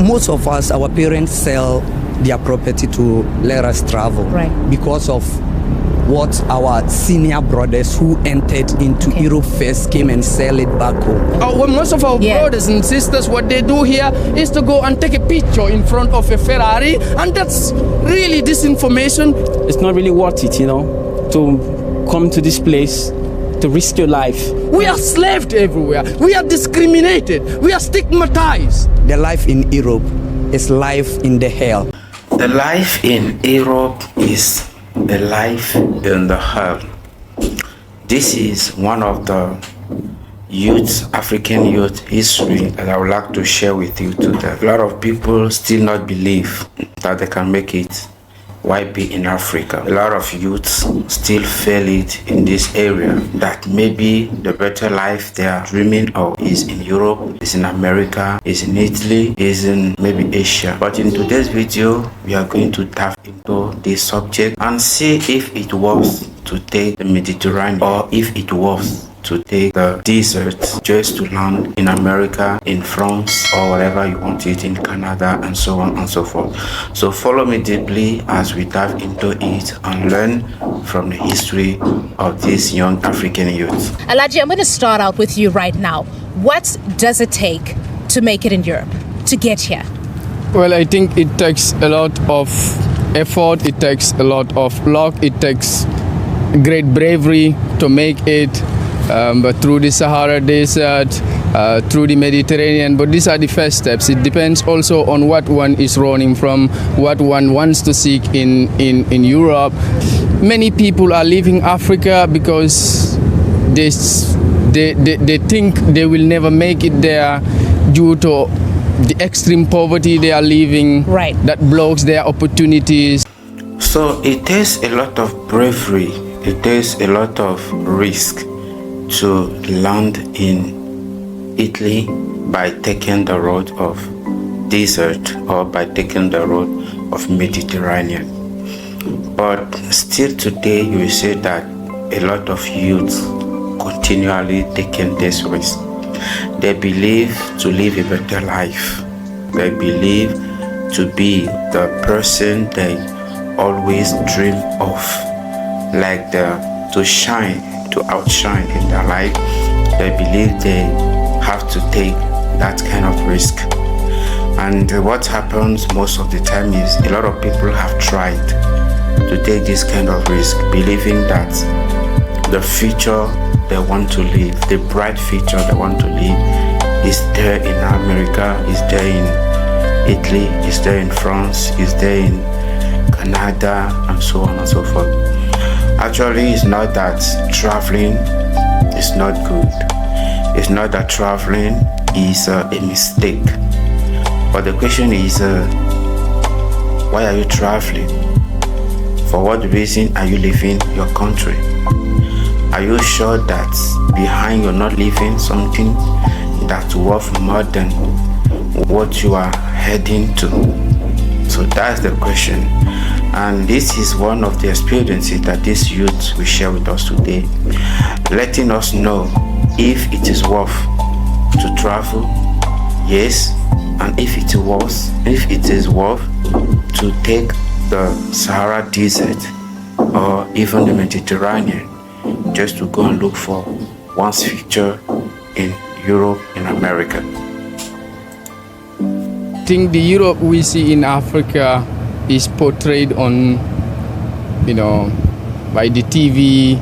most of us, our parents sell their property to let us travel, right, because of what our senior brothers who entered into Europe first came and sell it back home. Well, most of our brothers and sisters, what they do here is to go and take a picture in front of a Ferrari, and that's really disinformation. It's not really worth it, to come to this place to risk your life. We are slaved everywhere. We are discriminated. We are stigmatized. The life in Europe is life in the hell. The life in Europe is a life in the hell. This is one of the African youth history that I would like to share with you today. A lot of people still not believe that they can make it. Why be in Africa? A lot of youths still feel it in this area, that maybe the better life they are dreaming of is in Europe, is in America, is in Italy, is in maybe Asia. But in today's video, we are going to tap into this subject and see if it was to take the Mediterranean, or if it was to take the desert just to land in America, in France, or wherever you want it, in Canada, and so on and so forth. So follow me deeply as we dive into it and learn from the history of these young African youth. Alaji, I'm going to start out with you right now. What does it take to make it in Europe, to get here? Well, I think it takes a lot of effort, it takes a lot of luck, it takes great bravery to make it. But through the Sahara Desert, through the Mediterranean, but these are the first steps. It depends also on what one is running from, what one wants to seek in Europe. Many people are leaving Africa because they think they will never make it there due to the extreme poverty they are living, right, that blocks their opportunities. So it takes a lot of bravery, it takes a lot of risk to land in Italy by taking the road of desert, or by taking the road of Mediterranean. But still today you will say that a lot of youth continually taking this risk. They believe to live a better life. They believe to be the person they always dream of, like to shine, to outshine in their life. They believe they have to take that kind of risk. And what happens most of the time is a lot of people have tried to take this kind of risk, believing that the future they want to live, the bright future they want to live, is there in America, is there in Italy, is there in France, is there in Canada, and so on and so forth. Actually, it's not that traveling is not good. It's not that traveling is a mistake. But the question is, why are you traveling? For what reason are you leaving your country? Are you sure that behind you're not leaving something that's worth more than what you are heading to? So that's the question. And this is one of the experiences that this youth will share with us today, letting us know if it is worth to travel, yes, and if it is worth to take the Sahara Desert or even the Mediterranean just to go and look for one's future in Europe, in America. I think the Europe we see in Africa is portrayed on, by the TV,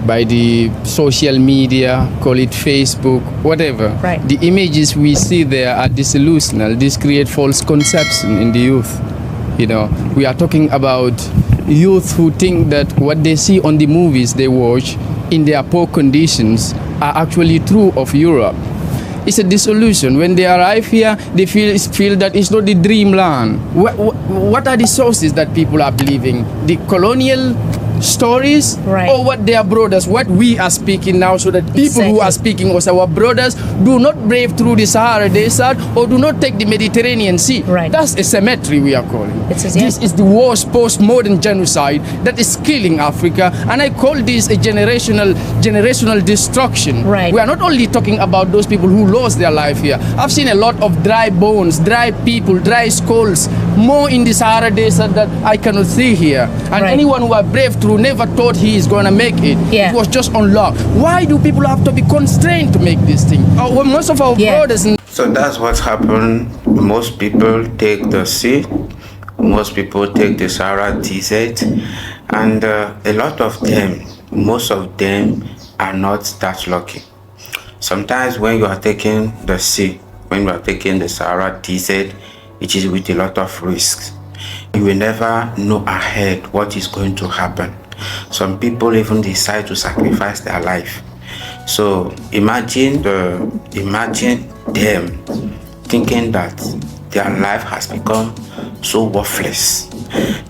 by the social media, call it Facebook, whatever. Right. The images we see there are disillusional. This create false conception in the youth. We are talking about youth who think that what they see on the movies they watch in their poor conditions are actually true of Europe. It's a disillusion. When they arrive here, they feel that it's not the dreamland. What are the sources that people are believing? The colonial stories Right. or what their brothers, what we are speaking now, so that people who are speaking as our brothers do not brave through the Sahara Desert or do not take the Mediterranean Sea. Right. That's a cemetery we are calling. It is, This is the worst post-modern genocide that is killing Africa, and I call this a generational destruction. Right. We are not only talking about those people who lost their life here. I've seen a lot of dry bones, dry people, dry skulls, more in the Sahara Desert that I cannot see here. And Right. anyone who are brave through never thought he is going to make it. Yeah. It was just on luck. Why do people have to be constrained to make this thing? Well, most of our brothers and So that's what's happened. Most people take the sea, most people take the Sahara Desert, and a lot of them, most of them are not that lucky. Sometimes when you are taking the sea, when you are taking the Sahara Desert, it is with a lot of risks. You will never know ahead what is going to happen. Some people even decide to sacrifice their life. So imagine them thinking that their life has become so worthless.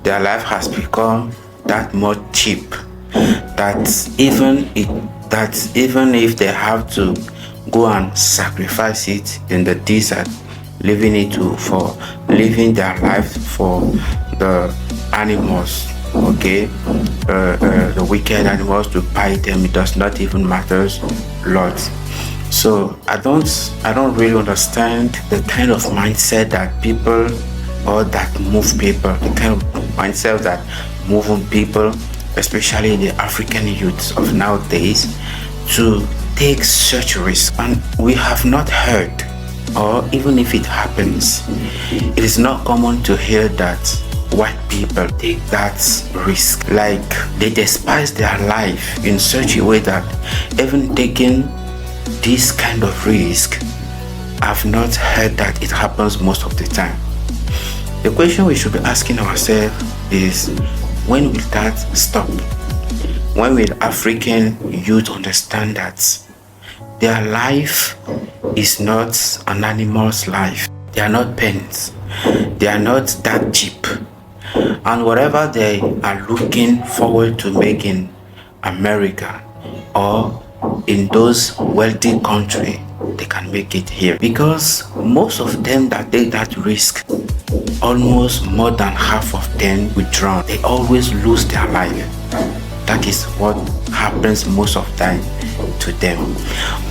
Their life has become that much cheap that even if they have to go and sacrifice it in the desert, living their life for the animals, okay, the wicked animals, to buy them, it does not even matter a lot. So I don't really understand the kind of mindset that people, or that move people, the kind of mindset that move on people, especially the African youths of nowadays, to take such risk. And we have not heard, or even if it happens, it is not common to hear that white people take that risk. Like, they despise their life in such a way that even taking this kind of risk, I've not heard that it happens most of the time. The question we should be asking ourselves is, when will that stop? When will African youth understand that their life is not an animal's life? They are not pens. They are not that cheap. And whatever they are looking forward to make in America or in those wealthy countries, they can make it here. Because most of them that take that risk, almost more than half of them will drown. They always lose their life. That is what happens most of the time to them.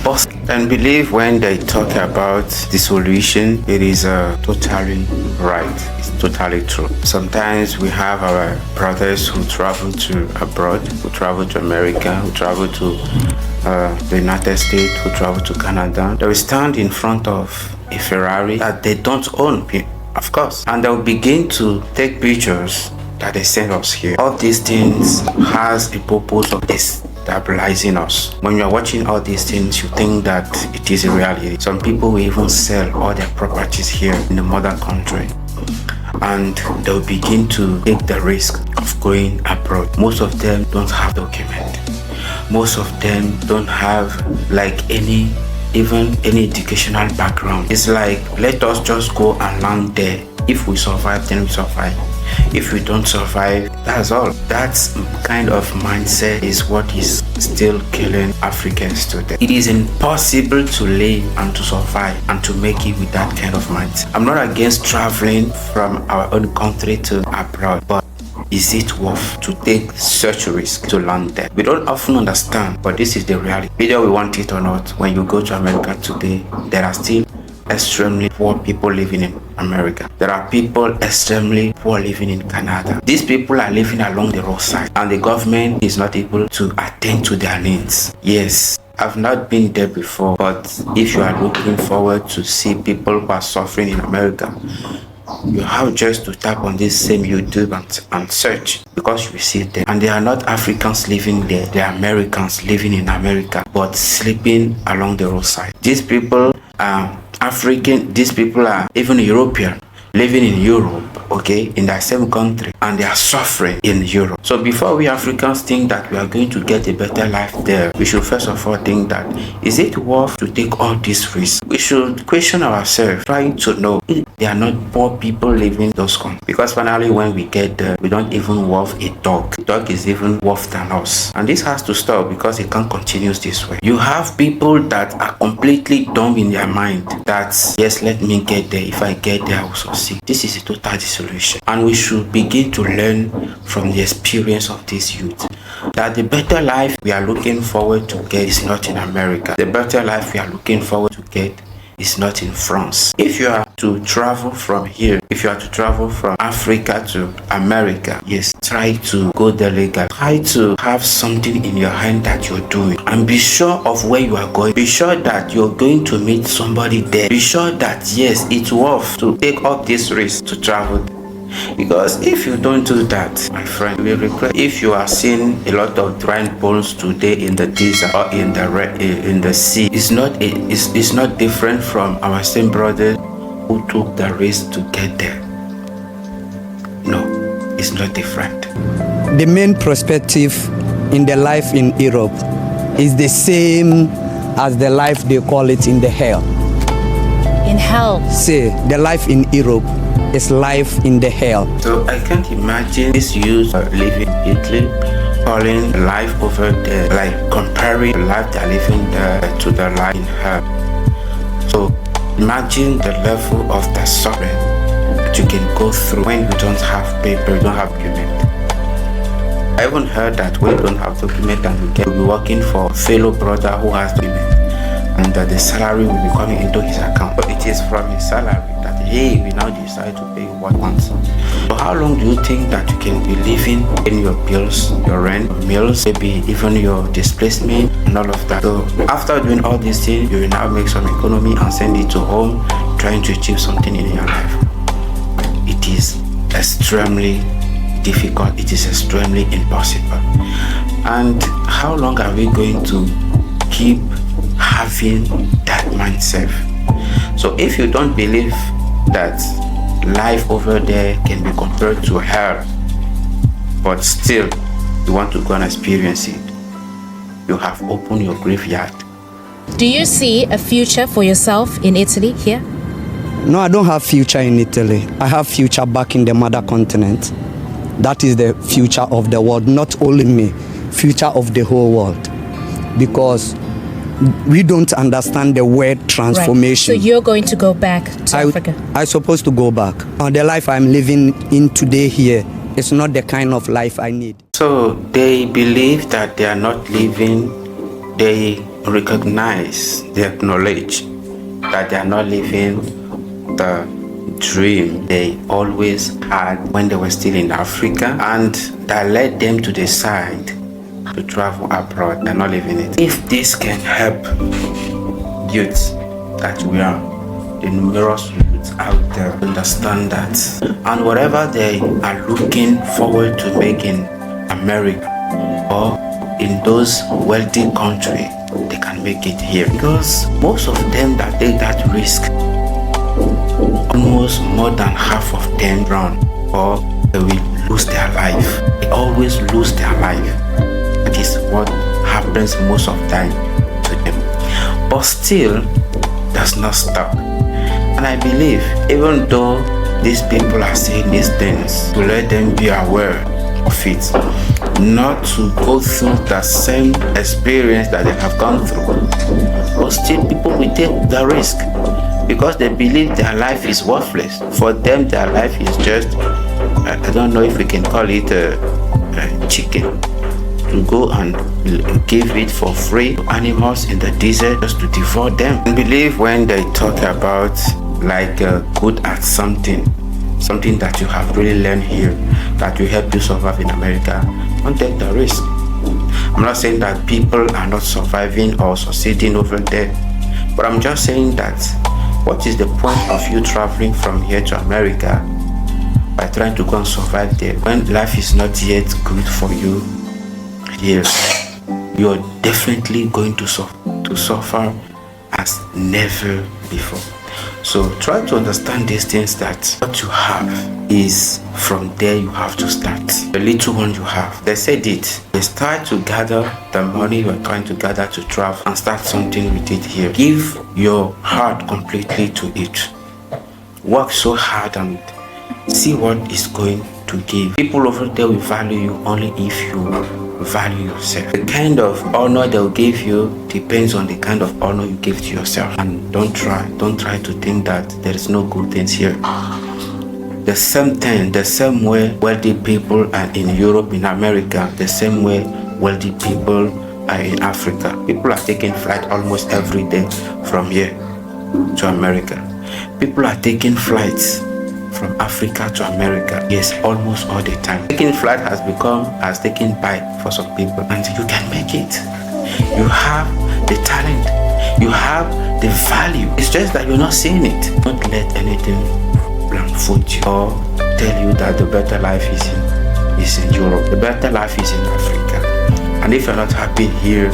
But I believe when they talk about the solution, it is totally right. It's totally true. Sometimes we have our brothers who travel to abroad, who travel to America, who travel to the United States, who travel to Canada. They will stand in front of a Ferrari that they don't own, of course, and they will begin to take pictures that they send us here. All these things has a purpose of destabilizing us. When you are watching all these things, you think that it is a reality. Some people will even sell all their properties here in the mother country, and they'll begin to take the risk of going abroad. Most of them don't have document. Most of them don't have like any educational background. It's like, let us just go and land there. If we survive, then we survive. If we don't survive, that's all. That kind of mindset is what is still killing Africans today. It is impossible to live and to survive and to make it with that kind of mindset. I'm not against traveling from our own country to abroad, but is it worth to take such a risk to land there? We don't often understand, but this is the reality. Whether we want it or not, when you go to America today, there are still extremely poor people living in America. There are people extremely poor living in Canada. These people are living along the roadside, and the government is not able to attend to their needs. Yes, I've not been there before, but if you are looking forward to see people who are suffering in America, you have just to tap on this same YouTube and search, because you will see them. And they are not Africans living there, they are Americans living in America, but sleeping along the roadside. These people are African, these people are even European, living in Europe, okay, in the same country, and they are suffering in Europe. So before we Africans think that we are going to get a better life there, we should first of all think that, is it worth to take all these risks? We should question ourselves, trying to know if there are not poor people living in those countries. Because finally, when we get there, we don't even worth a dog. A dog is even worse than us. And this has to stop, because it can't continue this way. You have people that are completely dumb in their mind that, yes, let me get there. If I get there, I will succeed. This is a total dissolution. And we should begin to learn from the experience of these youth that the better life we are looking forward to get is not in America. The better life we are looking forward to get is not in France. If you are to travel from here, if you are to travel from Africa to America, yes, try to go there legal. Try to have something in your hand that you're doing, and be sure of where you are going. Be sure that you're going to meet somebody there. Be sure that, yes, it's worth to take up this risk to travel. Because if you don't do that, my friend, you will regret. If you are seeing a lot of dried bones today in the desert or in the sea, it's not different from our same brothers who took the risk to get there. No, it's not different. The main perspective in the life in Europe is the same as the life they call it in the hell. In hell? Say, the life in Europe is life in the hell. So I can't imagine this youth living in Italy, calling life over there, like comparing the life they're living there to the life in hell. So imagine the level of the suffering that you can go through when you don't have paper, you don't have document. I even heard that when you don't have document and you'll be working for a fellow brother who has document, and that the salary will be coming into his account. But it is from his salary that he will now decide to pay what wants. So how long do you think that you can be living in your bills, your rent, your meals, maybe even your displacement and all of that? So after doing all these things, you will now make some economy and send it to home, trying to achieve something in your life. It is extremely difficult. It is extremely impossible. And how long are we going to keep having that mindset? So if you don't believe that life over there can be compared to hell, but still you want to go and experience it, you have opened your graveyard. Do you see a future for yourself in Italy here? No, I don't have future in Italy. I have future back in the mother continent. That is the future of the world, not only me, future of the whole world. Because we don't understand the word transformation. Right. So you're going to go back to Africa? So they believe that they are not living, they recognize, they acknowledge that they are not living the dream they always had when they were still in Africa, and that led them to decide to travel abroad. They're not living it. If this can help youths that we are, the numerous youths out there, understand that, and whatever they are looking forward to make in America or in those wealthy countries, they can make it here. Because most of them that take that risk, almost more than half of them run, or they will lose their life. They always lose their life. That is what happens most of the time to them. But still, does not stop. And I believe, even though these people are saying these things, to let them be aware of it, not to go through the same experience that they have gone through. But still, people will take the risk because they believe their life is worthless. For them, their life is just, I don't know if we can call it a chicken, to go and give it for free to animals in the desert just to devour them. I believe when they talk about like good at something that you have really learned here that will help you survive in America, don't take the risk. I'm not saying that people are not surviving or succeeding over there, but I'm just saying that what is the point of you traveling from here to America by trying to go and survive there when life is not yet good for you here? You're definitely going to suffer as never before. So try to understand these things, that what you have is from there you have to start. The little one you have, they said it. They start to gather the money you are trying to gather to travel and start something with it here. Give your heart completely to it. Work so hard and see what is going to give. People over there will value you only if you value yourself. The kind of honor they'll give you depends on the kind of honor you give to yourself. And don't try to think that there is no good things here. The same thing, the same way wealthy people are in Europe, in America, the same way wealthy people are in Africa. People are taking flight almost every day from here to America. People are taking flights from Africa to America, yes, almost all the time. Taking flight has become as taking bike for some people, and you can make it. You have the talent, you have the value. It's just that you're not seeing it. Don't let anything blindfold you or tell you that the better life is in Europe. The better life is in Africa. And if you're not happy here,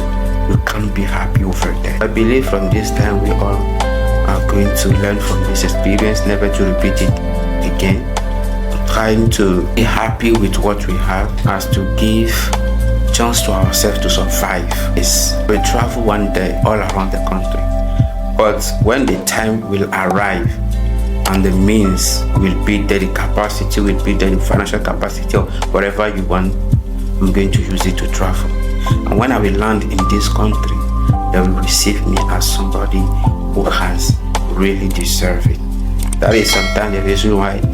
you can't be happy over there. I believe from this time we all are going to learn from this experience, never to repeat it again. Trying to be happy with what we have as to give chance to ourselves to survive. Yes, we travel one day all around the country, but when the time will arrive and the means will be there, the capacity will be there, the financial capacity or whatever you want, I'm going to use it to travel. And when I will land in this country, they will receive me as somebody who has really deserved it. That is sometimes the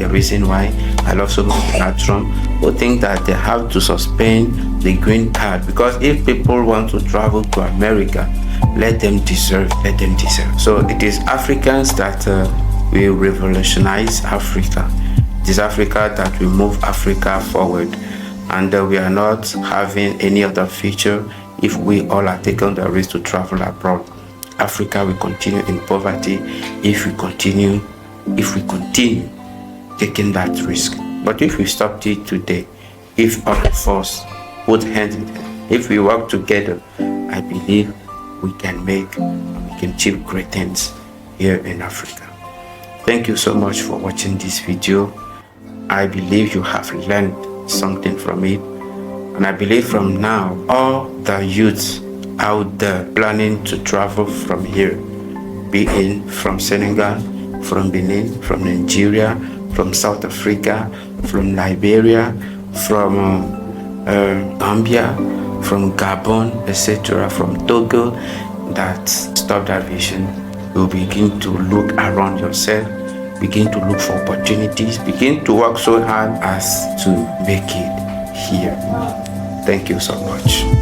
reason why I love so much Donald Trump, who think that they have to suspend the green card, because if people want to travel to America, let them deserve. So it is Africans that will revolutionize Africa. It is Africa that will move Africa forward, and we are not having any other future if we all are taking the risk to travel abroad. Africa will continue in poverty if we continue taking that risk. But if we stop it today, if all of us put hands in hand, if we work together, I believe we can achieve great things here in Africa. Thank you so much for watching this video. I believe you have learned something from it, and I believe from now all the youths out there planning to travel from here, be it from Senegal, from Benin, from Nigeria, from South Africa, from Liberia, from Gambia, from Gabon, etc., from Togo, that stop that vision. You begin to look around yourself, begin to look for opportunities, begin to work so hard as to make it here. Thank you so much.